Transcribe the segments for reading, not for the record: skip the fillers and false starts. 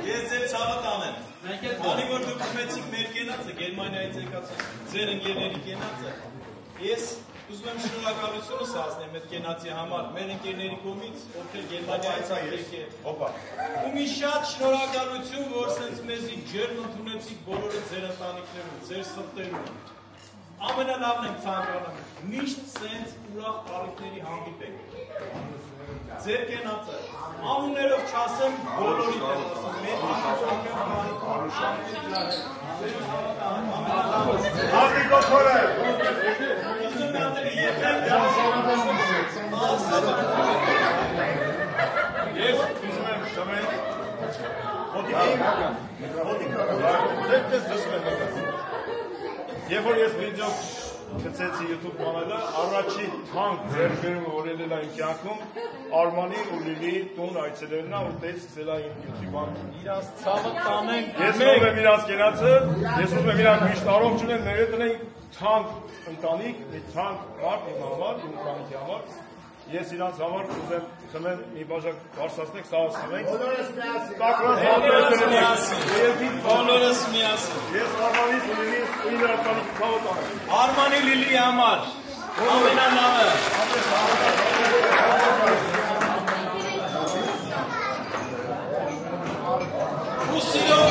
Ես ձեր ցավը տանեմ։ Անի որ դուք գմեցիք մեր կենացը, Գերմանիայից եկած ձեր ընկերների կենացը, ես ուզում եմ շնորհակալությունս ասնեմ այդ կենացի համար, մեր ընկերների կողմից, ովքեր Գերմանիայից եկել։ Ու մի շատ շնորհակալություն, որ սենց մեզի ջերմ ընդունեցիք բոլորը ձեր ընտանիքներում, ձեր սրտերում։ Ամենալավն եմ ցանկանում, միշտ սենց ուրախ տարիքների հանդիպեք։ Ձեր կենացը, անուններով չասեմ, բոլորիդ եմ ասում, մեր Եվ որ ես վիդեո գցեցի YouTube կանալը, առաջի թանկ ձեռքբերումը որ ելել այն կյանքում Արմանի ու Լիլի տուն այցելելն է ու տես սկսել այն YouTube-ան։ Իրանց ցավը տանենք։ Ես ուզում եմ իրանց կենացը, ես ուզում եմ իրանք միշտ առողջ ունեն, ները տնենք թանկ ընտանիք, մի թանկ մարդ իմ համար, իմ ընտանիքի համար։ Ես իրանց համար ուզեմ խմեմ մի բաժակ կարսացնեք, սաղ խմենք։ Բոլորս միասին։ Ես Արմանից ու Լիլիս ու իր ընտանիքի ցավը տանեմ։ Արմանի Լիլի համար, ամենալավը։ Ու սիրո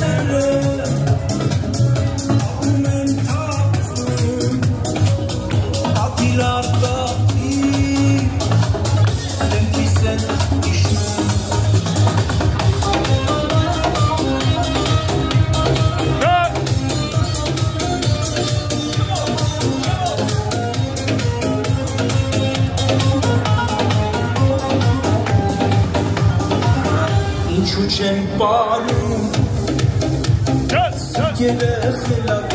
Sen Say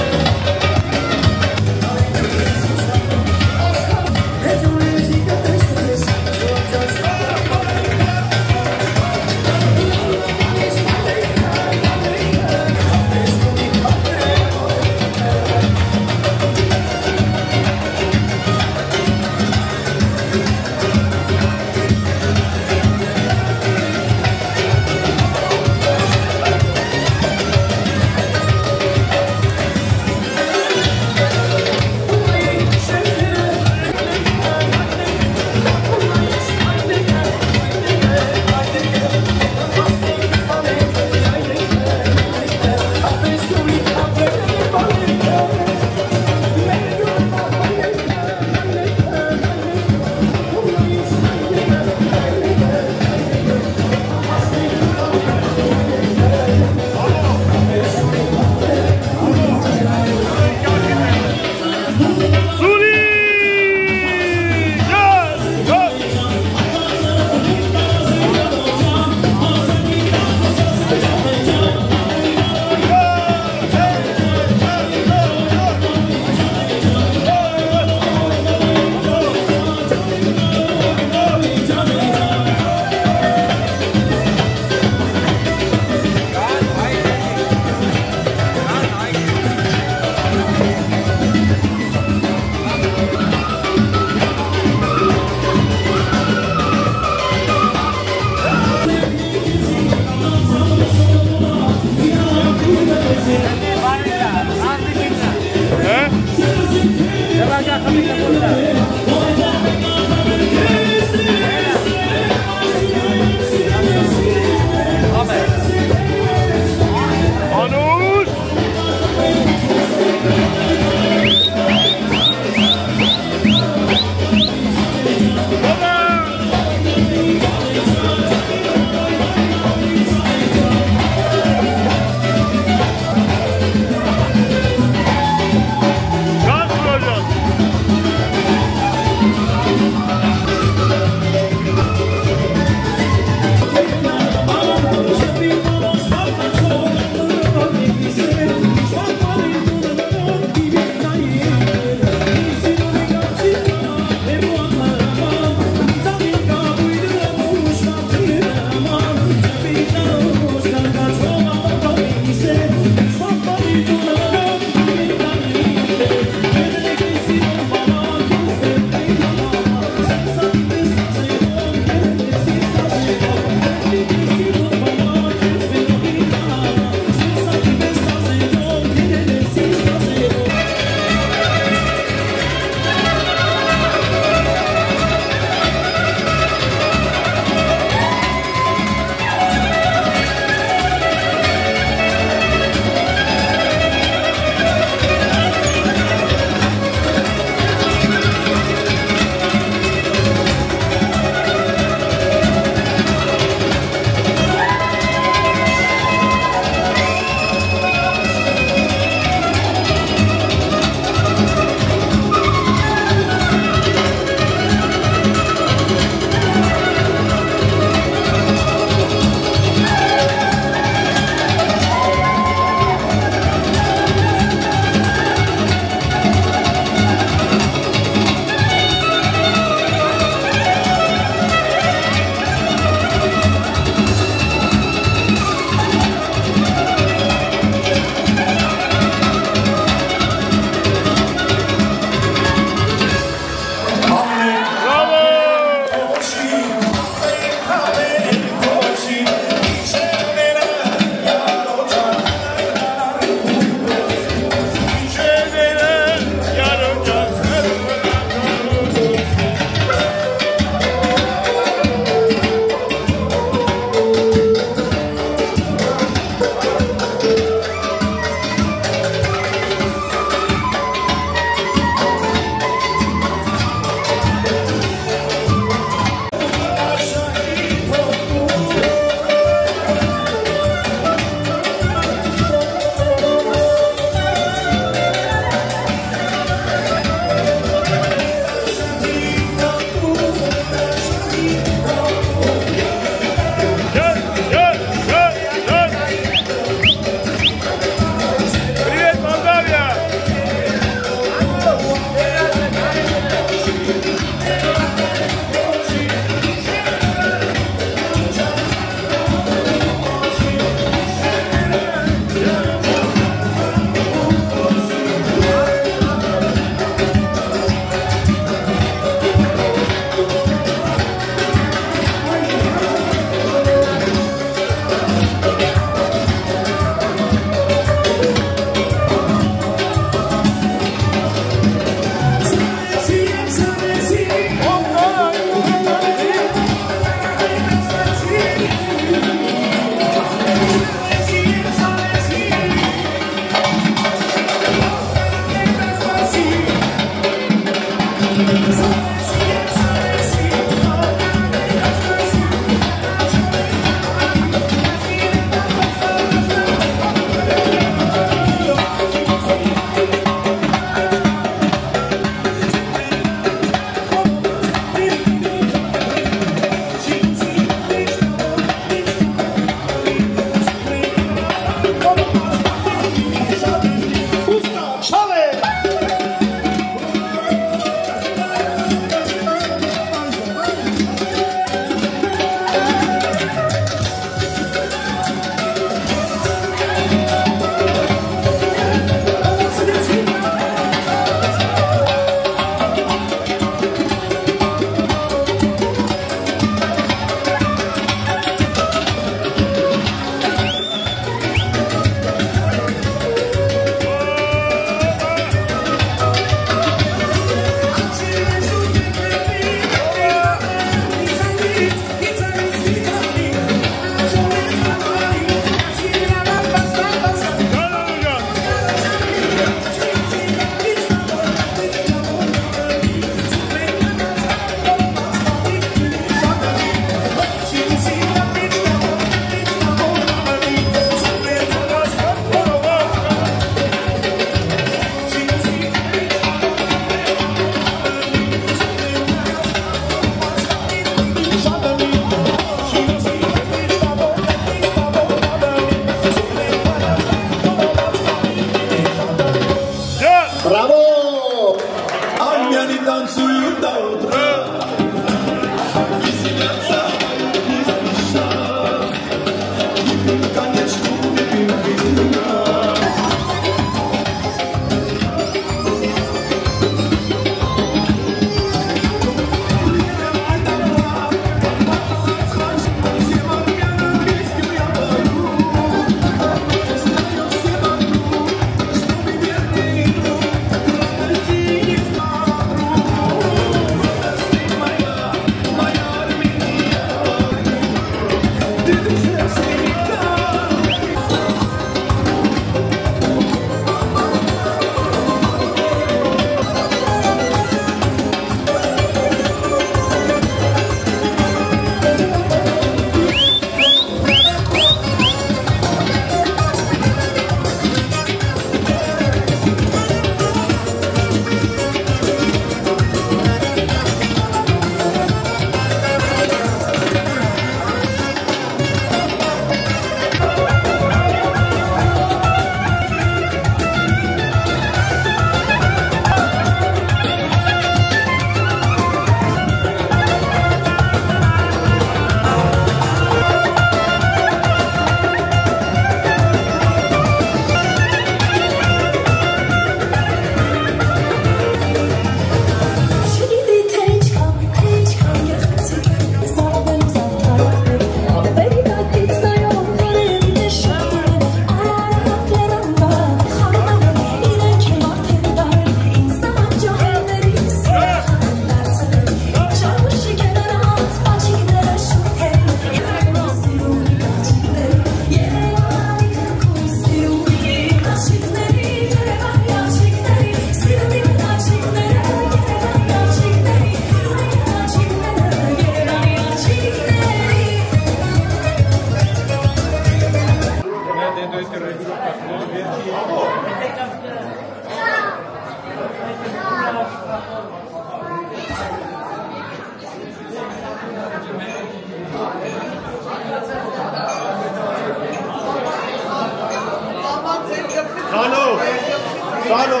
Սանո,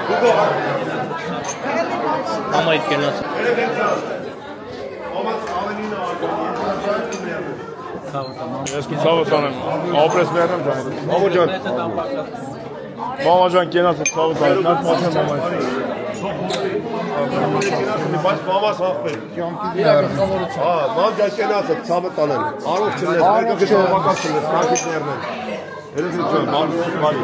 Գուգո։ Համա իտ կենաց։ Ես կու ծավը տանեմ, ապրես մերնեմ ճանեմ։ Մամո ջան։ Մամա ջան կենաց է ծավը տանեմ, նատ մաչեմ մամա է։ Բայց մամաս հաղպեր։ Մամ ջան կենաց է ծավը տանեմ։ Արող չնես, մեկը գետը հողակաս չնես, նարկիտ ներնեմ։ Երես ջան, բանուս բարի։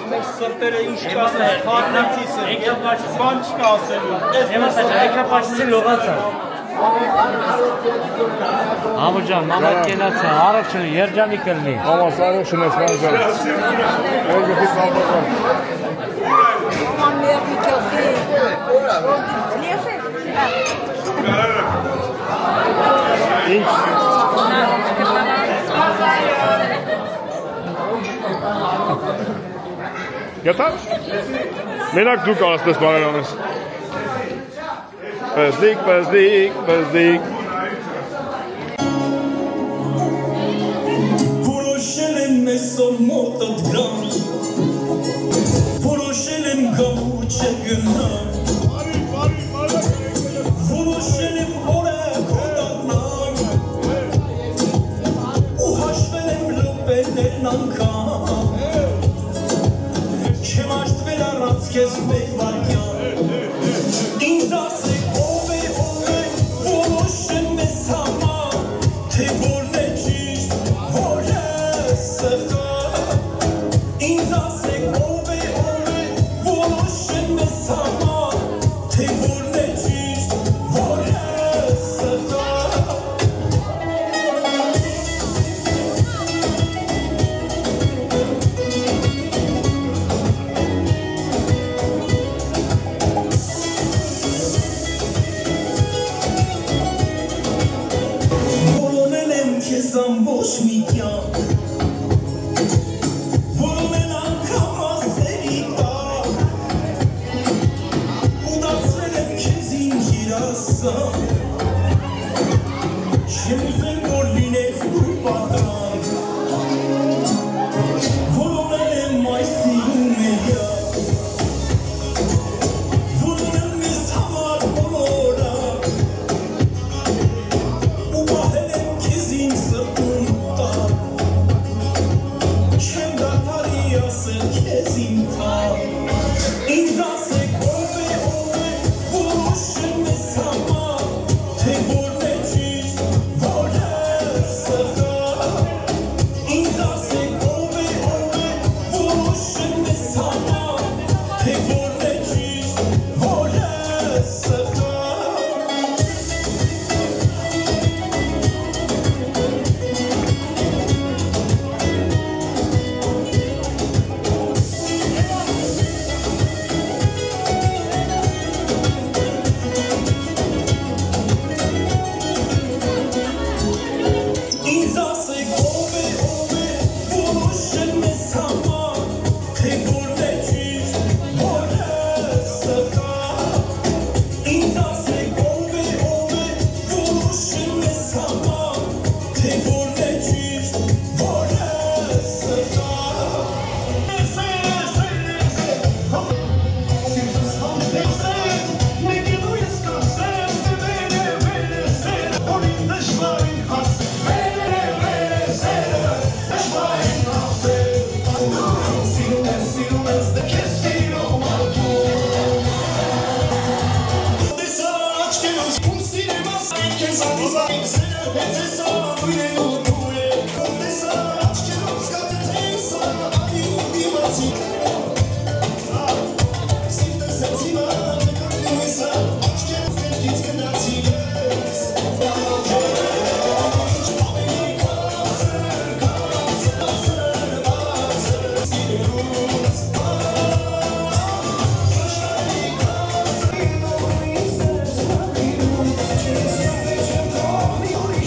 Մեր սրտերը ինչ կասես, խառնիցիս են, բան չկա ասելու։ Եկապաշցին լողացա։ Համո ջան, մամա կենացա, առող չնի, երջանի կլնի։ Մամաս առող չնես, մամ ջան։ Էր գտի ծավը տան։ Մաման մեր միկյոսի։ Ինչ։ Գետա։ Մենակ դու կարասնես բաներ անես։ Պեզդիկ։ Որոշել եմ մեսով մոտը դրան, որոշել եմ գամուչը գնան, որոշել եմ օրը կոտառնան, ու հաշվել եմ լպելներն անգամ, չեմ աշտվել առանց կեզ մեկ վարկյան, ինձ ասեք ով է, որոշեմ մեզ համար, թե որն է ճիշտ, որ է սխալ, ինձ ասեք ով է, որոշեմ մեզ համար, թե որն է ճիշտ, որ է սխալ։ Ամբողջ մի կյանք, որոն անգամ ասերի տակ, ու դարձրել եմ քեզ ինքիր ասան, չեմ ուզել, որ լինես դու պատրանք, որոն եմ այս սիրում էյակ, որոն եմ ես համար բոլորակ, ու բահել եմ քեզ ինձ սրտում տակ, չեմ դադարի ասել քեզ իմ տակ, ինձ ասեք ով է, որոշեմ ես համար,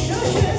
Shake it.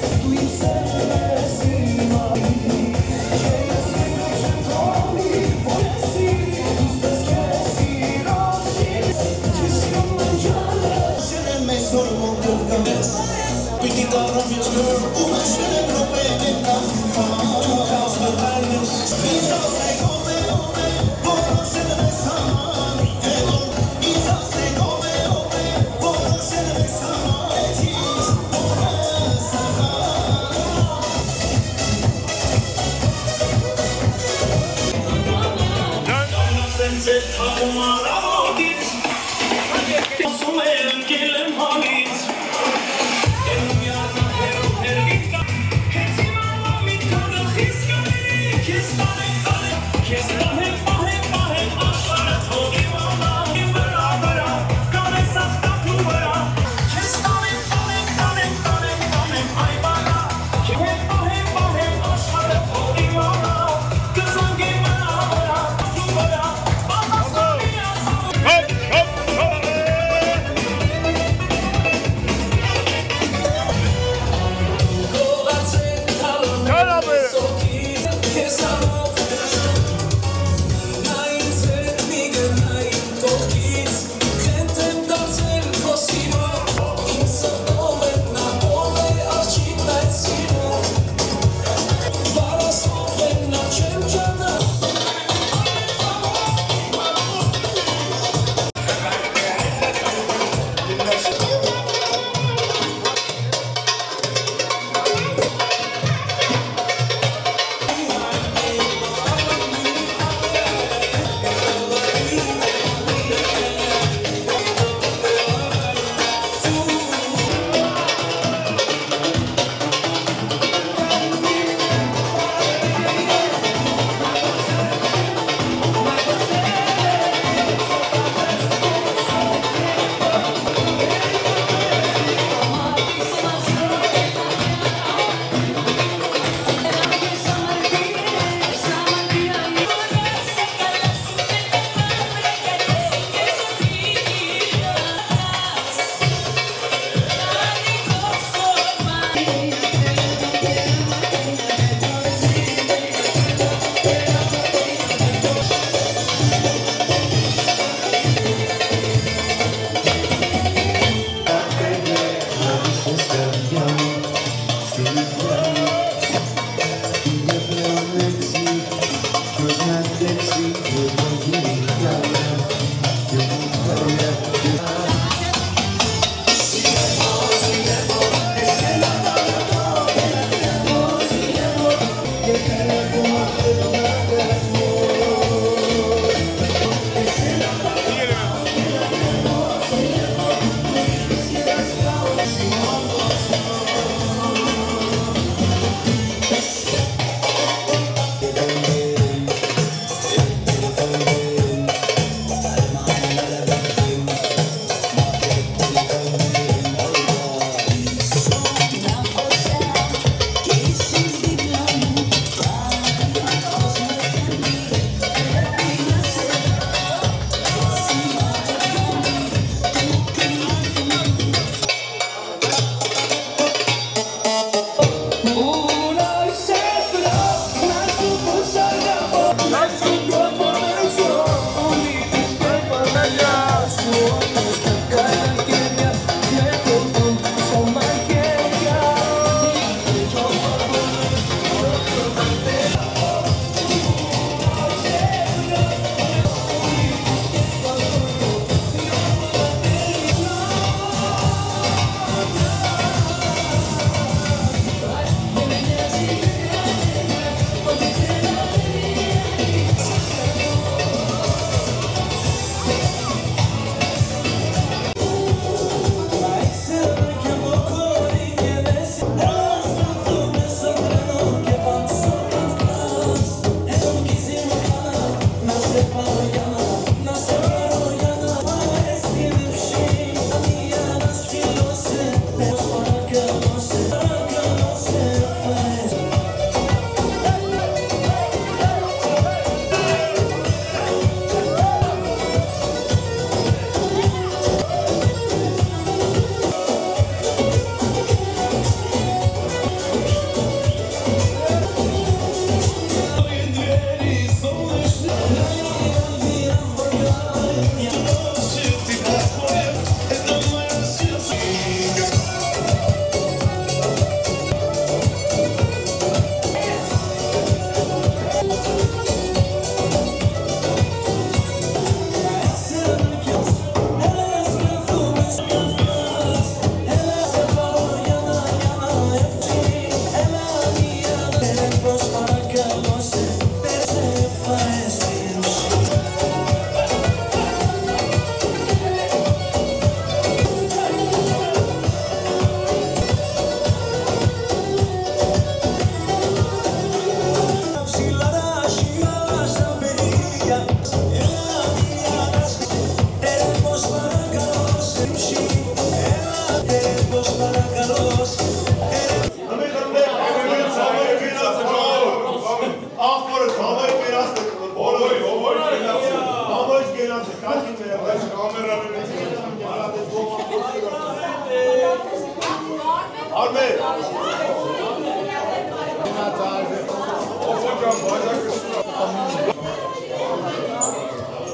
Arme!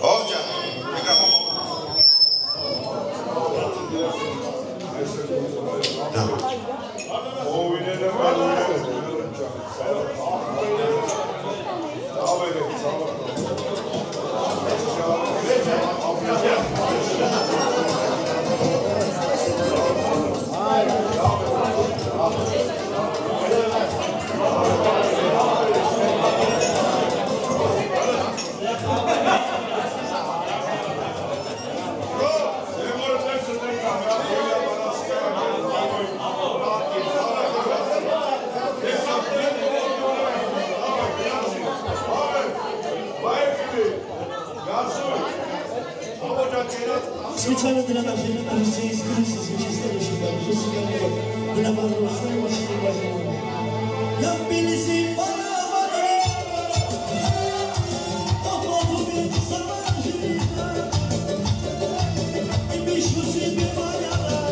Ovdje, mikrofon. Specjalnie dla naszej Polski jest kryzys, my się staliśmy tam, że sobie dla Marusza i właśnie uważamy. Jak byli się palawali, to powiem sama życia. I byśmy sobie paniala,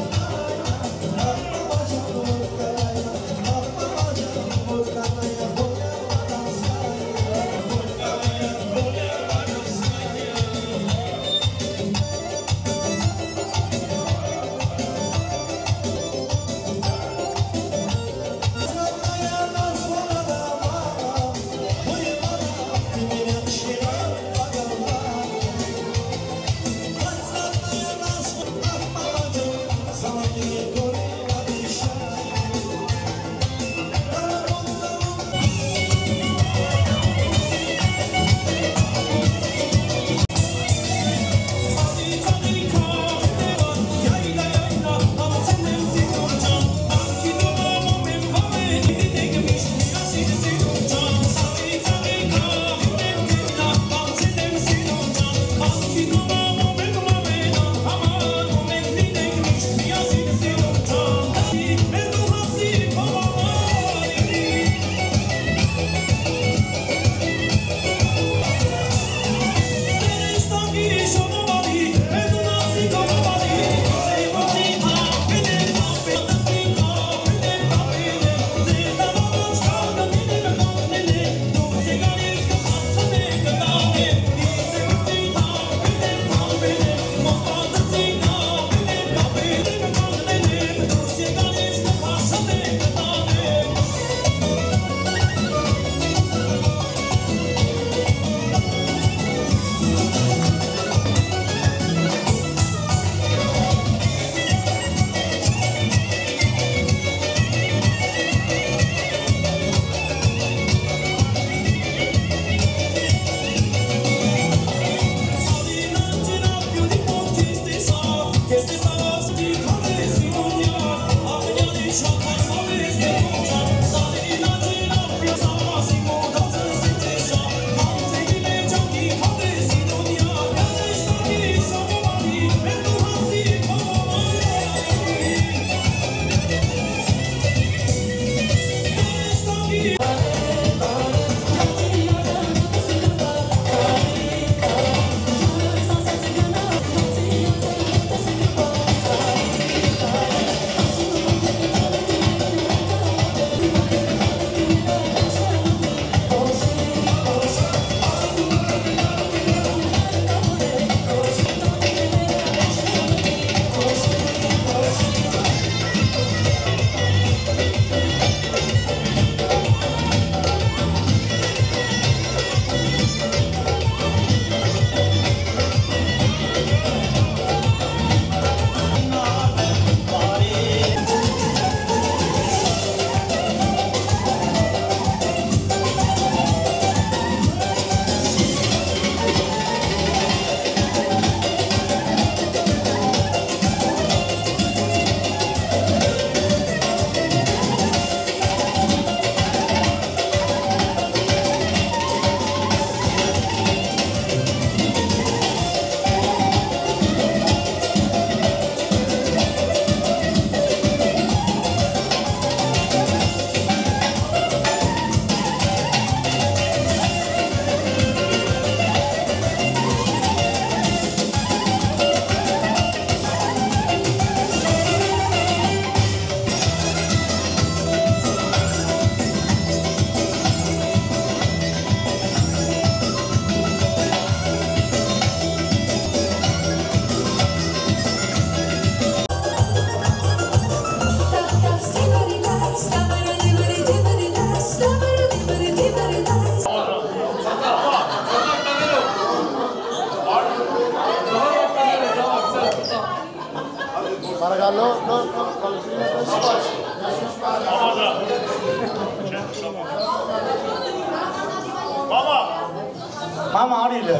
Մամա արիլը,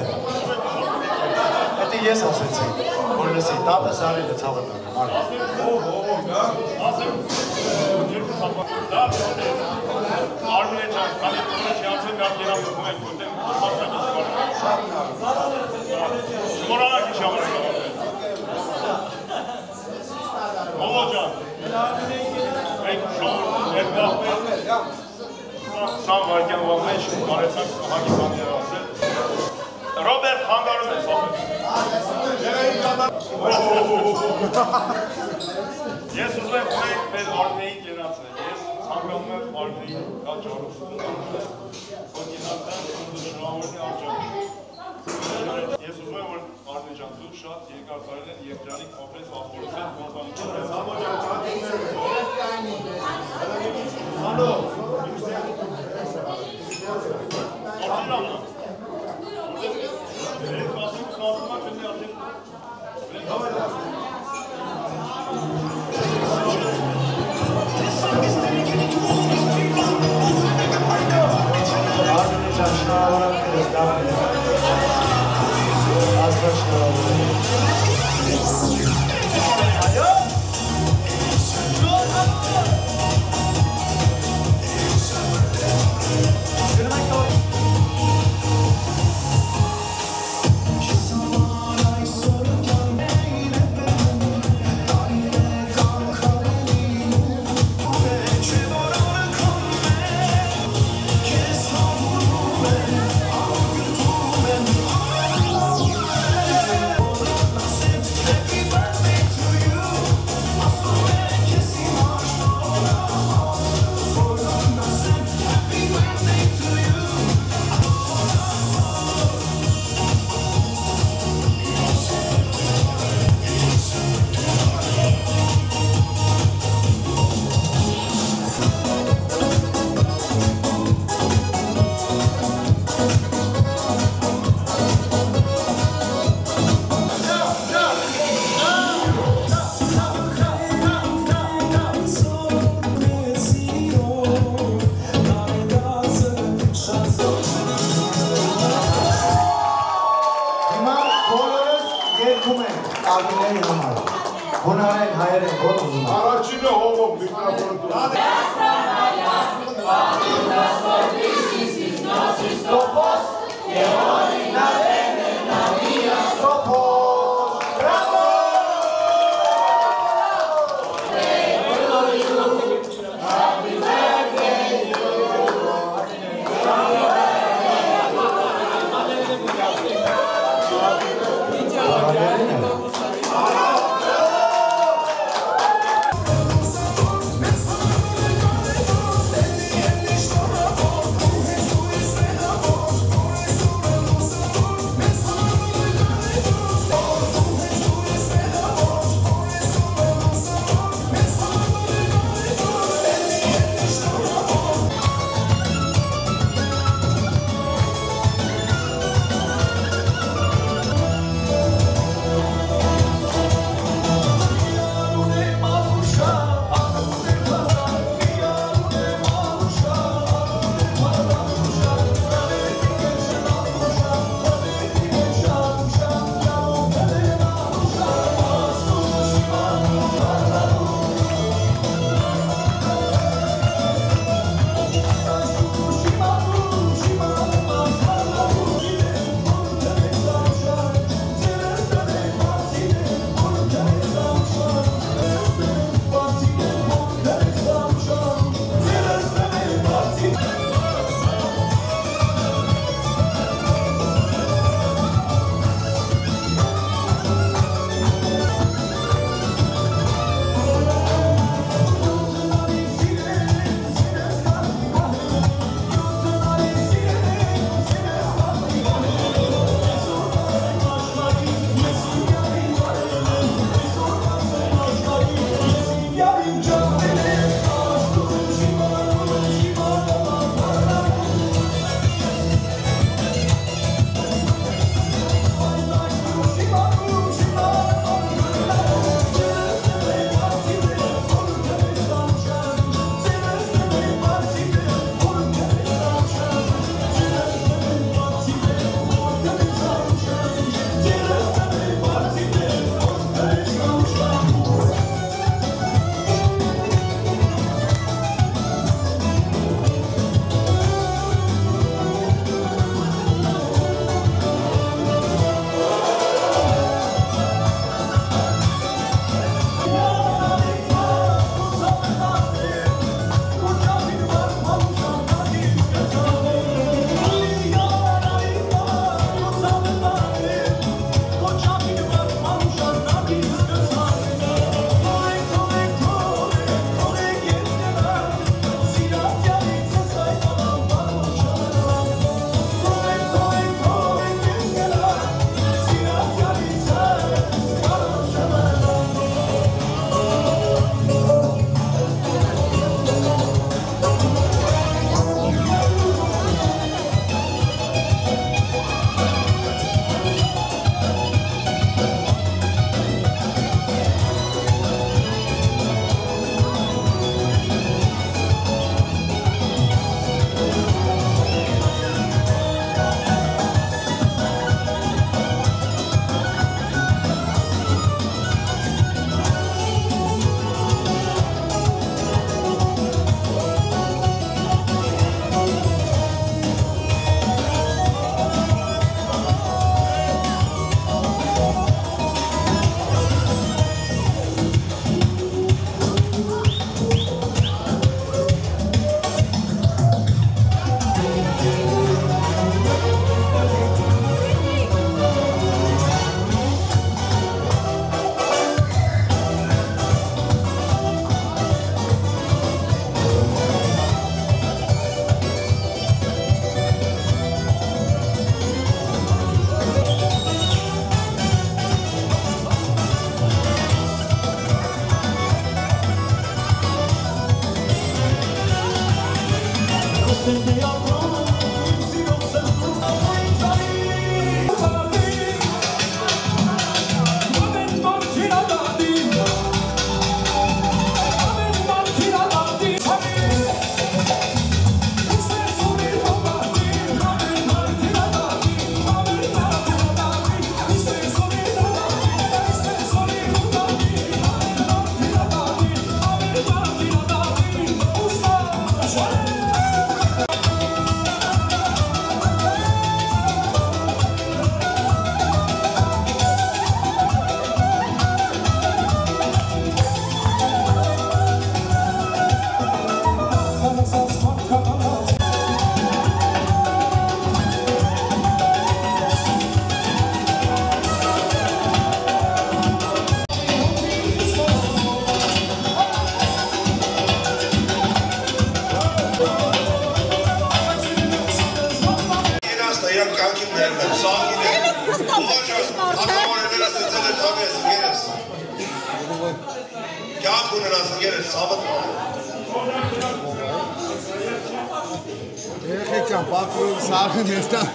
հետի ես ասեցի, որ լսի, տատս արիլը ծավը տանը, Սան վարկյանվալ մեջ կարեցանք հագի բաներ ասել Ռոբերտ խանգարում է Ես ուզում եմ ունենք մեր արմեի կենացը Ես ցանկանում եմ արմեի կա ճարուսություն որ կենացը շնորհավորնի արջակ Ես ուզում եմ որ արմեի ջան դու շատ երկար տարել են երկրանիկ ապրես ախորս են Երես սավտ Երեխեքան պատրում սարին եստան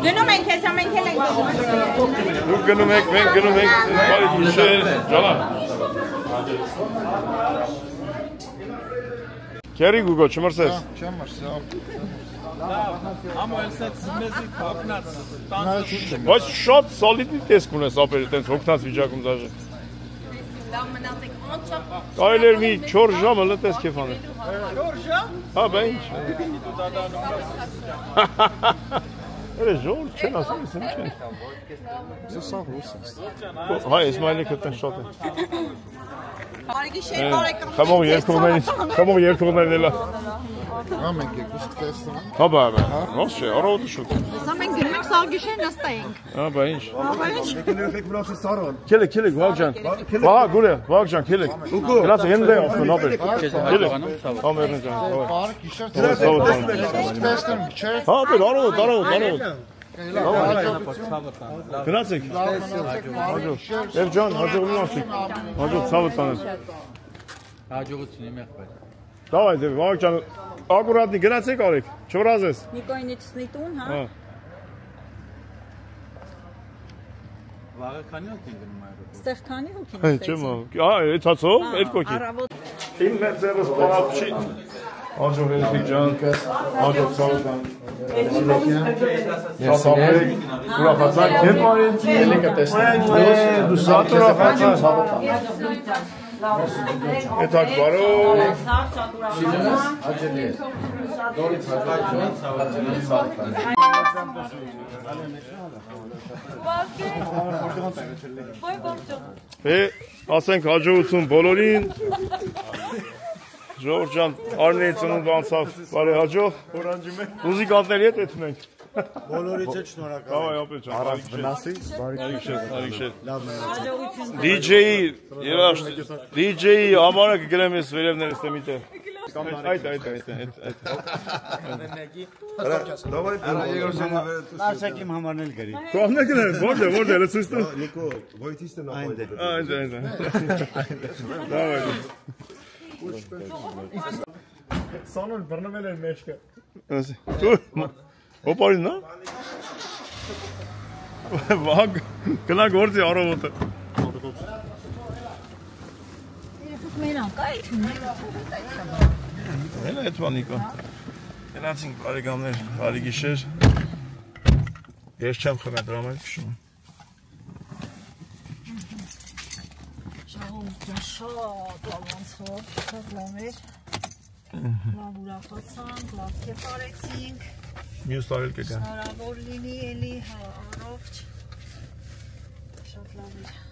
Գնում ենք, հեսա մենք էլ ենք Դուք գնում եք, մենք գնում ենք, բարի գիշեր, ջալա Կերի գուգո, չմրսես Չեմ մրսավ Ամո էլսեց մեզի կապնած Բայց շատ սալիդի տեսք ունես ապերը, տենց հոգնած վիճակում դաժը Լավ մնացեք, անչապ Կարել էր մի 4 ժամը լտես կեվ անել 4 ժամ? Հա, բա ինչ Էրե ժոր չեն ասում, ես ինչ են Սա ռուս է Հա, ես մայլի կտեն շատ է Բարիգիշեր, բարեկամ Խմով երկողներն էլա Հա մենք եկուս տեսնում Հա բա բա, ոնց չէ, առավոտը շուտ Հեսա մենք գնում ենք սաղգիշեր նստայինք Հա բա ինչ Եկեք մնացի սարոն Քելեք, Վաղջան Վահա, գուրե, Վաղջան, քելեք Գնացը հենդ է ասում, ապեր Քելեք, հա մերնը ջան Բարը գիշեր տեսնում չէ Հա բեր, առավոտ Գնացեք Եվ ջան, հաջողություն ասիք Հաջող ցավը տանես Հաջողություն եմ եղբայր Դավայ, Վաղջան, ակուրատնի գնացեք արեք, չվրազես Նիկոյնիչսնի տուն, հա Վաղը քանի հոգի գնում այրոպորտ Ստեղ քանի հոգի Չեմ էթացով, երկոքի Իմ մեր ձերս պարապ չի Հաջող երեքիկ ջան, հաջող ցավական Շապապեք, ուրախացանք, հետ մարեցի Ելիկը տեսնենք Դու շատ ուրախացանք Էթակ բարով Հաջելի է Դորից հաջողություն Ասենք հաջողություն բոլորին Ժորժ ջան, Արնեի ծնունդ անցավ բարի հաջող Մուզիկանտների հետ էթում ենք Բոլորից էլ շնորհակալ։ Давай, опять ջան, Առանց վնասի, լավ DJ-ի, երաշտ, DJ-ի համարը կգրեմ ես վերևներս տեմիտեղ։ Այդ։ Давай, Նարսեք իմ համարն էլ գրի։ Կողմը գնա, որտե՞ղ է ցույց տա։ Նիկո, voitiste na poate. Այդ։ Давай։ Սանոն բռնվել էր մեջքը։ Դու օպարին նա։ Վաղ գնա գործի առավոտը։ Հենա այդ բանիկա։ Գնացինք բարեկամներ, բարի գիշեր։ Ես չեմ խմել դրա մեջ քշում։ Շատ լավանցով, շատ լավ էր։ Լավ ուրախացանք, լավ կեփ արեցինք։ Մյուս տարել կգա։ Շնորհավոր լինի էլի, առողջ։ Շատ լավ էր։